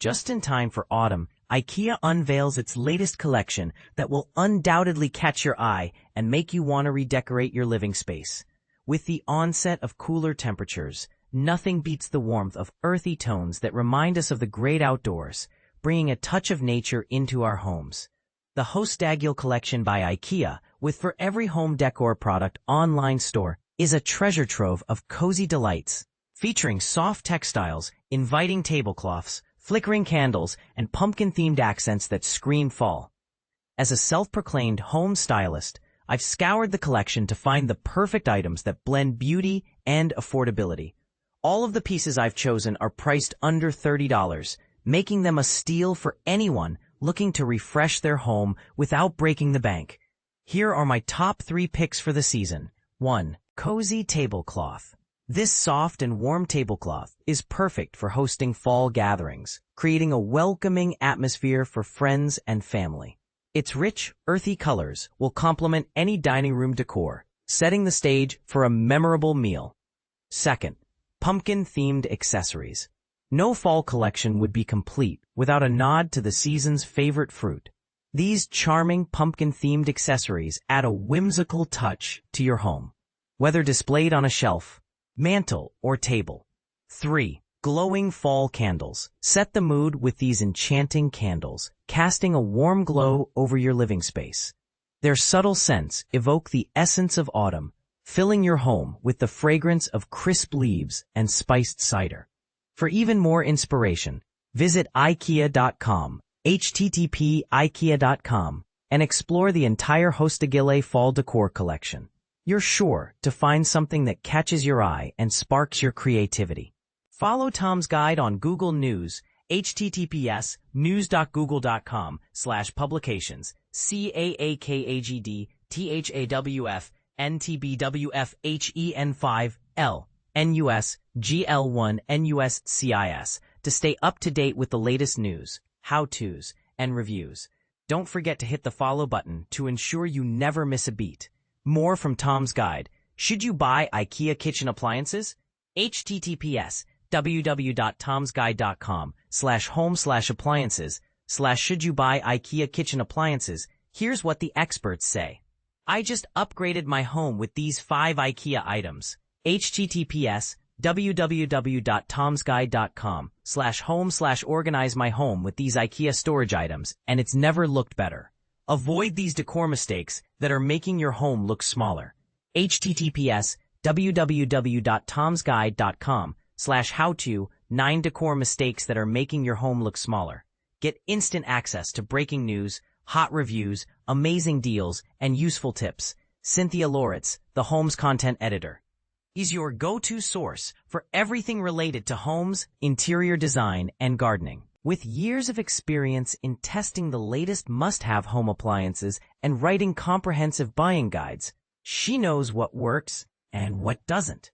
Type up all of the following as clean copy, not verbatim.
Just in time for autumn, IKEA unveils its latest collection that will undoubtedly catch your eye and make you want to redecorate your living space. With the onset of cooler temperatures, nothing beats the warmth of earthy tones that remind us of the great outdoors, bringing a touch of nature into our homes. The HÖSTAGILLE collection by IKEA, with for every home decor product online store, is a treasure trove of cozy delights, featuring soft textiles, inviting tablecloths, flickering candles, and pumpkin-themed accents that scream fall. As a self-proclaimed home stylist, I've scoured the collection to find the perfect items that blend beauty and affordability. All of the pieces I've chosen are priced under $30, making them a steal for anyone looking to refresh their home without breaking the bank. Here are my top 3 picks for the season. 1. Cozy tablecloth. This soft and warm tablecloth is perfect for hosting fall gatherings, creating a welcoming atmosphere for friends and family. Its rich, earthy colors will complement any dining room decor, setting the stage for a memorable meal. 2. Pumpkin-themed accessories. No fall collection would be complete without a nod to the season's favorite fruit. These charming pumpkin-themed accessories add a whimsical touch to your home, whether displayed on a shelf, mantle, or table. 3. Glowing fall candles. Set the mood with these enchanting candles, casting a warm glow over your living space. Their subtle scents evoke the essence of autumn, filling your home with the fragrance of crisp leaves and spiced cider. For even more inspiration, visit IKEA.com, http://ikea.com, and explore the entire HÖSTAGILLE fall decor collection. You're sure to find something that catches your eye and sparks your creativity. Follow Tom's Guide on Google News, https://news.google.com/publications, CAAKAGDTHAWFNTBWFHEN5L, NUS, GL1 NUSCIS, to stay up to date with the latest news, how-tos, and reviews. Don't forget to hit the follow button to ensure you never miss a beat. More from Tom's Guide. Should you buy IKEA kitchen appliances? https://www.tomsguide.com/home/appliances/should you buy IKEA kitchen appliances. Here's what the experts say. I just upgraded my home with these 5 IKEA items. https://www.tomsguide.com/home/organize my home with these IKEA storage items, and it's never looked better. Avoid these decor mistakes that are making your home look smaller. https://www.tomsguide.com/how-to 9 decor mistakes that are making your home look smaller. Get instant access to breaking news, hot reviews, amazing deals, and useful tips. Cynthia Loritz, the Homes Content Editor, is your go-to source for everything related to homes, interior design, and gardening. With years of experience in testing the latest must-have home appliances and writing comprehensive buying guides, she knows what works and what doesn't.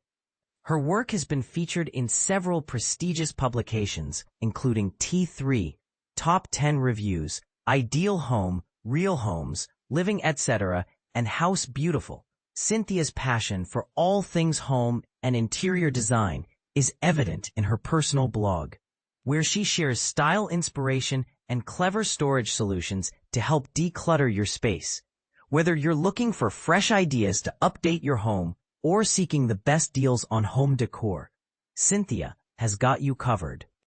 Her work has been featured in several prestigious publications, including T3, Top 10 Reviews, Ideal Home, Real Homes, Living, etc., and House Beautiful. Cynthia's passion for all things home and interior design is evident in her personal blog, where she shares style inspiration and clever storage solutions to help declutter your space. Whether you're looking for fresh ideas to update your home or seeking the best deals on home decor, Cynthia has got you covered.